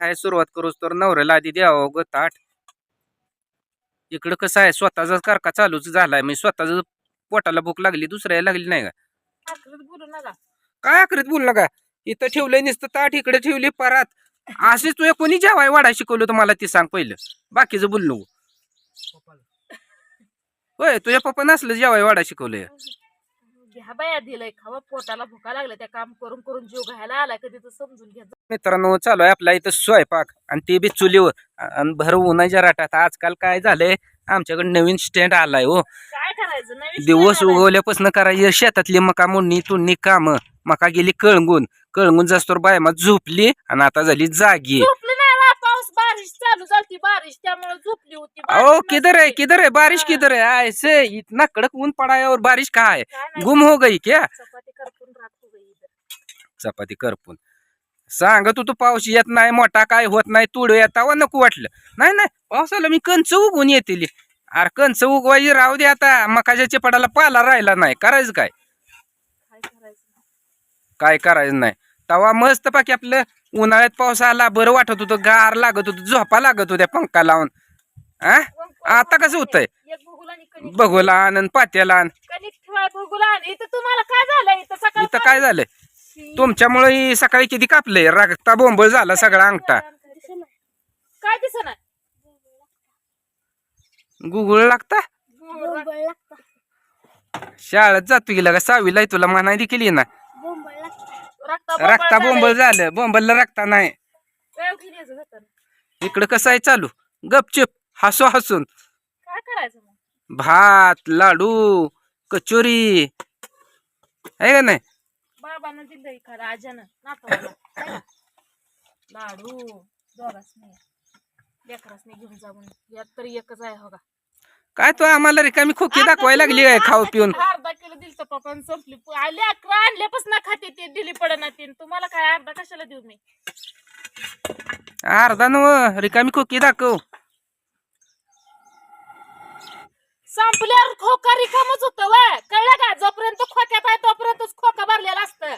काय सुरुवात करूच तर नवऱ्याला आधी द्यावं ग ताट. इकडं कसं आहे स्वतःचा कारका चालूच झालाय मी स्वतःच पोटाला भूक लागली दुसऱ्याला लागली नाही का बोलू नका. काय आखरीत बोल नका. इथं ठेवलंय नुसतं ताट इकडे ठेवली परात. असेच तुझ्या कोणी जेवाय वाढा शिकवलं तुम्हाला ती सांग पहिलं बाकीचं बोल नको. होय तुझ्या पप्पा नसलं जेवाय वाढा शिकवलंय. घ्या बाया दिलंय खावा पोटाला भुका लागल्या त्या काम करून करून जीव घ्यायला आलाय कधी तर समजून घ्या. मित्रांनो चालू आहे आपल्या इथं स्वयंपाक आणि ते बी चुलीवर आणि भर उन्हाच्या राटात. आजकाल काय झालंय आमच्याकडे नवीन स्टँड आलाय हो. काय करायचं नवीन दिवस उगवल्यापासून करायची शेतातली मका मोडणी तुडणी काम. मका गेली कळंगून जास्तोर बाय मग झोपली आणि आता झाली जागी. झोपली नाही बा, पाऊस बारिश चालू झाली बारिश त्यामुळे झोपली होती. ओ किधर है बारिश किधर है ऐसे इतना कड़क ऊन पड़ा है और बारिश कहाँ है गुम हो गई क्या. चपाती करपून रात हो गई इधर. चपाती करपून सांगत होतो पाऊस येत नाही मोठा काय होत नाही तुड येतावा नको वाटलं. नाही नाही पावसाला मी कंच उगवून येतील. अरे कंच उगवायची राहू दे आता मकाच्या चिपडाला पाला राहिला नाही करायचं काय. काय करायचं नाही तवा मस्त पाकी आपलं उन्हाळ्यात पाऊस आला बरं वाटत होतं गार लागत होतं झोपा लागत होत्या पंखा लावून. आता कसं होतंय बघूला आणि पात्याला तुम्हाला काय झालंय इथं काय झालंय तुमच्यामुळे सकाळी किती कापलंय रक्ता बोंबळ झाला सगळा अंगठा. काय दिसना गुगुळ लागता शाळेत जातो गेला का 6वीला तुला म्हणाय देखील ना रक्ता बोंबळ झालं बोंबलला रक्ता नाही. इकडं कसं आहे चालू गपचिप हसू हसून काय करायचं भात लाडू कचोरी आहे का नाही. बाबांना दिलंय का राजानं नातवाला लाडू दोघांनी लेकरासनी घेऊन जाऊन यात तरी एकच आहे हो का. काय तो आम्हाला रिकामी खोकी दाखवायला लागली आहे खाऊ पिऊन. अर्धा किलो दिलतं पप्पान संपली लेकरं आणल्यापासून खाते ते दिली पडना तीन तुम्हाला काय अर्धा कशाला देऊ मी. अर्धा नव रिकामी खोकी दाखव. संपल्यावर खोका रिकामच होतं वय कळलं का. जोपर्यंत खोक्यात आहे तोपर्यंतच खोका भरलेला असतं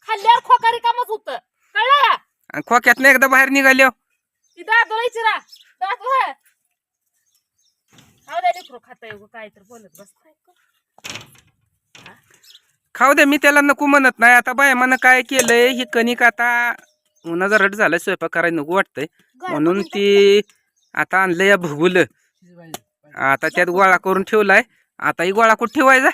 खाल्ल्यावर खोका रिकामच होतं कळलं का. खोक्यात एकदा बाहेर निघाले ती दादू विचारा दादू खाता काय तर बोलत बस खाऊ दे मी त्याला नको म्हणत नाही. आता बाय मन काय केलंय ही कणिक आता उन्हाचा रट झालाय स्वयंपाक करायला नको वाटतंय म्हणून ती आता आणलं या भगुल आता त्यात गोळा करून ठेवलाय. आता ही गोळा कुठं ठेवायचा.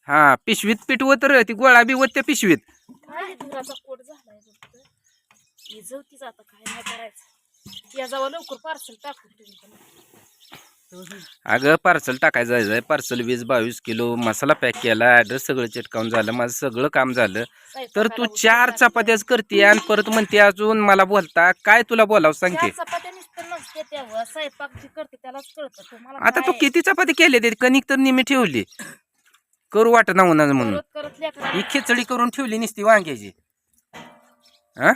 हा पिशवीत पिठवत तर ती गोळा बी वत त्या पिशवीत. कोट झालाय आता काय नाही करायचं या जावं लवकर पार्सल टाकून. अगं पार्सल टाकायचं जायचंय पार्सल 20-22 किलो मसाला पॅक केला ऍड्रेस सगळं चिटकावून झालं माझं सगळं काम झालं तर तू 4 चपात्याच करते आणि परत म्हणते अजून मला बोलता काय तुला बोलावं सांगते. आता तू किती चपाती केले ते कणिक तर निमी ठेवली करू वाटत ना उन्हाचं म्हणून ही खिचडी करून ठेवली नुसती वांग्याची. हा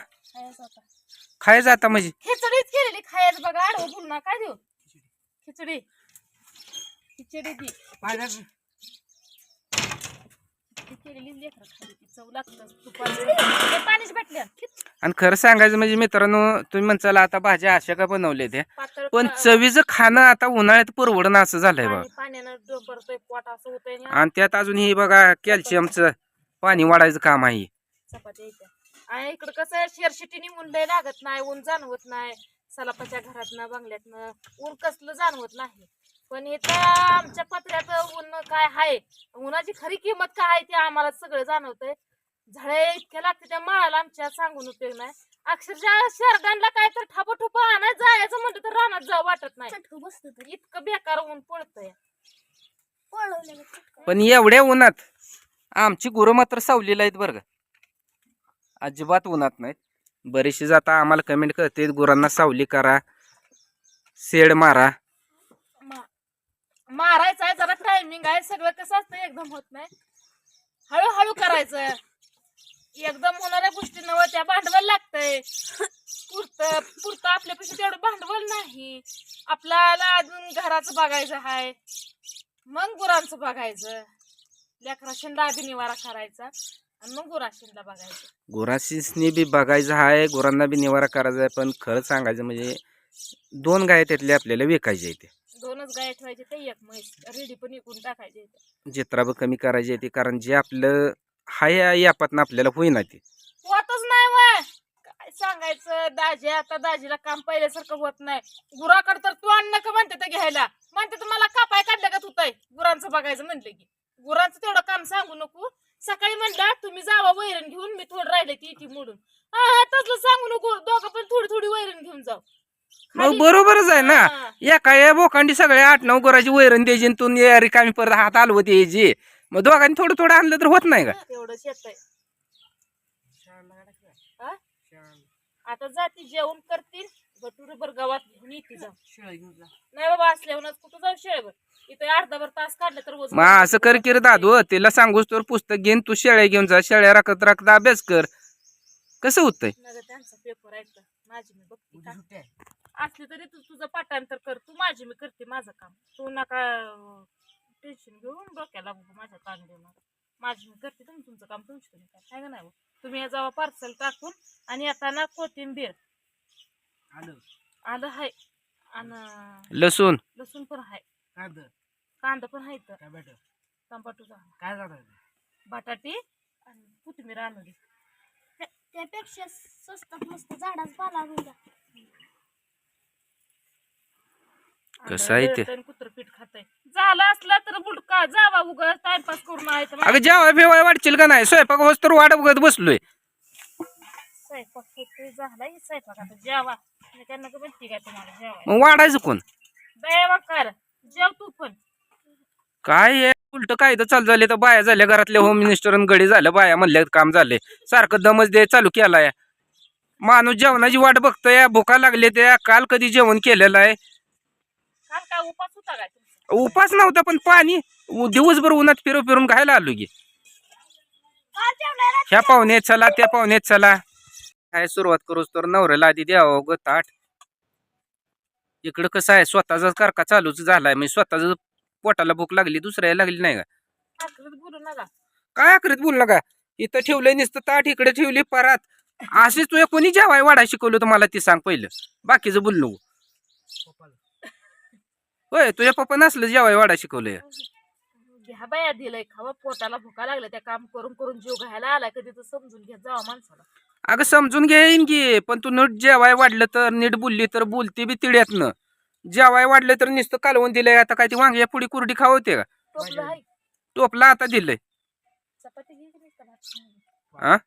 खाय जाता म्हणजे खिचडीच केलेली खायच बघा आडवं बोल ना काय देऊ खिचडी खिचडी दी केलेली लेकरं खाली चव लागतं तुपाचं पाणीच भेटल्या. आणि खरं सांगायचं म्हणजे मित्रांनो तुम्ही म्हणचाल आता भाज्या अशा का बनवल्या त्या पण चवीचं खाणं आता उन्हाळ्यात परवडणं असं झालंय बघा. पाण्यानं डोबरतोय पोट असं होतंय आणि त्यात अजून ही बघा कॅल्शियमचं पाणी वाढायचं काम आहे. चपात्या येत्या आणि इकडं कसं शेरशिटीनी ऊन लय लागत नाही ऊन जाणवत नाही सलापाच्या घरातनं बंगल्यातनं ऊन कसलं जाणवत नाही. पण इथं आमच्या पत्र्यात ऊन काय आहे उन्हाची खरी किंमत काय आहे ते आम्हाला सगळं जाणवतंय. झाडे इतक्या लागते त्या माळाला आमच्या सांगून उपयोग नाही. अक्षरशः शरदांना काय तर ठापठुप आणायला जायचं म्हणतं तर रानात जावं वाटत नाही इतकं बेकार ऊन पडतंय. पण एवढ्या उन्हात आमची गुरं मात्र सावलीला आहेत बरं का अजिबात उन्हात नाहीत. बरीचशी जाता आम्हाला कमेंट करते गुरांना सावली करा शेड मारा. मारायचं आहे जरा टायमिंग आहे सगळं कसं असतं एकदम होत नाही हळूहळू करायचं. एकदम होणाऱ्या गोष्टी नव त्या भांडवल लागतंय पुरतं आपल्यापेक्षा तेवढं भांडवल नाही. आपल्याला अजून घराचं बघायचं आहे मग गुरांचं बघायचं लेकरा शेंडा आधी निवारा करायचा आणि मग गुराशींना बघायचं. गुराशीसनी बी बघायचं आहे, गुरांना बी निवारा करायचा आहे. पण खरं सांगायचं म्हणजे 2 गाय त्यातले आपल्याला विकायचे ते. 2च गाय ठेवायचे ते एक म्हैस रेडी पण विकून टाकायचे. जत्रा कमी करायची ते, कारण जे आपलं हाय यापातनं आपल्याला होईना ते. होतच नाही वय काय सांगायचं. दाजी आता दाजीला काम पहिल्यासारखं होत नाही. गुराकडे तर तू अन्न का म्हणते तर घ्यायला म्हणते तर मला कापाय काढलं का तुताय गुरांचं बघायचं म्हणलं की. गुरांचं तेवढं काम सांगू नको. सकाळी म्हणलं तुम्ही जावा वैरण घेऊन, मी थोडं राहिले ती इथे मोडून. हा तसलं सांगू नको. दोघं पण थोडी थोडी वैरण घेऊन जाऊ. मग बरोबरच आहे ना. एका बोकांडी सगळ्या 8-9 गुराची वैरण द्यायची आणि तू रिकामी परत हात हलवत यायची. मग दोघांनी थोडं थोडं आणलं तर होत नाही का? तेवढंच येतंय. आता जाती जेवण करतील बटुरीभर गावात घेऊन येते जाऊ. नाही बाबा असल्यावर कुठं जाऊ शेळीवर. इथे अर्धाभर तास काढले तर मग असं कर की रे दादू, तिला सांगूस तर पुस्तक घेऊन तू शेळ्या घेऊन जा. शेळ्या राखत राखत अभ्यास कर. कसं होतंय? त्यांचा पेपर ऐकता माझी मी बघते असली तरी तू तुझं पाठांतर कर. तू माझी मी करते माझं काम. तू नका टेन्शन घेऊन डोक्याला माझ्या ताण देऊ नका. माझी मी करते, तुम्ही तुमचं काम तुमची तुम्ही काय काय नाही. तुम्ही जावा पार्सल टाकून आणि येताना कोथिंबीर आलं हाय आणि लसूण लसूण पण हाय, कांदा पण हाय, टमाटो काय बटाटी आणि कोथिंबीर आणू दे. त्यापेक्षा स्वस्तात मस्त झाडाच पाला कसं आहे ते? कुत्रपीठ खाताय झालं असलं तर बुडका जावा उगा टाइमपास करून आहे. अगं जेवाय बेवाय वाटशील का नाही? स्वयंपाक होस तर वाट बघत बसलोय. स्वयंपाक झालाय स्वयंपाक आता जेवा. त्यांना म्हणते काय तुम्हाला जेवाय? मग वाढायचं कोण? दया कर जेव तू पण. काय उलट काय तर चालू झाले तर बाया झाल्या घरातले. होम मिनिस्टर गडी झालं, बाया म्हणल्या काम झाले. सारखं दमच दे चालू केलाय. माणूस जेवणाची वाट बघतोय. भुका लागले त्या. काल कधी जेवण केलेलं आहे? काल काय उपास होता काय? उपास नव्हता, पण पाणी दिवसभर उन्हात फिरून घायला आलो की. ह्या पाहुण्यात चला त्या पाहुण्यात चला. काय सुरुवात करूच तर नवऱ्याला आधी द्यावं ग ताट. इकडं कसं आहे, स्वतःचा कारका चालूच झालाय. म्हणजे स्वतःच पोटाला भूक लागली, दुसऱ्याला लागली नाही का? बोलू नका. काय आखरीत बोलू नका. इथं ठेवलंय नुसतं ताट, इकडे ठेवली परात. अशीच तुझ्या कोणी जेवाय वाढा शिकवलं तर मला ती सांग पहिलं. बाकीचं बोल नको. होय, तुझ्या पप्पा नसलं जेवाय वाढा शिकवलंय. घ्या बाया दिलंय खावा. पोटाला भुका लागल्या त्या काम करून करून जीव घ्यायला आलाय. कधी तर समजून घेत जावा माणसाला. अगं समजून घेईन की, पण तू नीट जेवाय वाढलं तर, नीट बोलली तर बोलते बी तिड्यातनं. जेवाय वाढलं तर नुसतं कालवून दिलंय. आता काय ती वांगी पुढी कुरडी खावते का? टोपलं हाय. टोपला आता दिलंय. चपाती घे की नुसतं भात. हा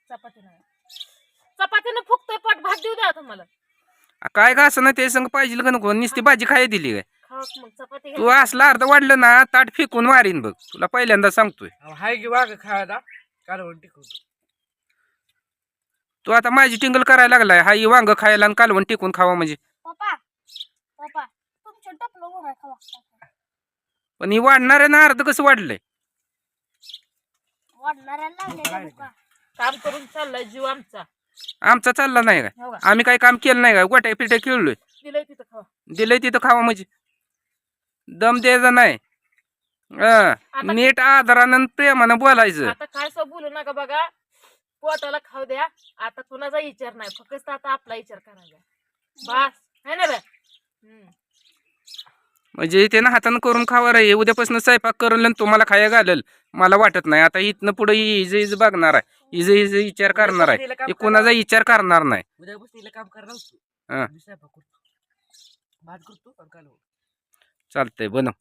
चपाती नाही. चपातीनं फुकतोय पोट. भात देऊ द्या तुम्हाला. काय का असं ना ते संग पाहिजे का नको? नुसती भाजी खाय दिली काय? खावा मग चपाती तू असलं अर्ध वाढलं ना ताट फेकून मारीन बघ. तुला पहिल्यांदा सांगतोय. हाय की वाघ खायला कालवण टिकून. तू आता माझी टिंगल करायला लागलाय. हा ही वांग खायला आणि कालवण टिकून खावा म्हणजे. तुमच्या टपलं उभा खावा. पण ही वाढणार आहे ना, अर्ध कसं वाढलंय? काम करून चाललाय जीव आमचा. आमचा चालला नाही का? आम्ही काही काम केलं नाही का? गोट्या पिट्या खेळलोय. दिलंय तिथं खावा. दिलंय तिथं खावा म्हणजे दम द्यायचा नाही. नीट आदरानं प्रेमानं बोलायचं. आता काय सो बोलू नका बघा. पोटाला खाऊ द्या. आता कुणाचा विचार नाही, फक्त आता आपला विचार करायचा बस. है ना बे? म्हणजे ते ना हातानं करून खावा रे. उद्यापासून स्वयंपाक करून तुम्हाला खाया घालेल मला वाटत नाही. आता इथनं पुढे इज बघणार आहे. इज विचार करणार आहे. कुणाचा विचार करणार नाही. उद्यापासून काम करणार. हा भात करतो. चालतंय बनव.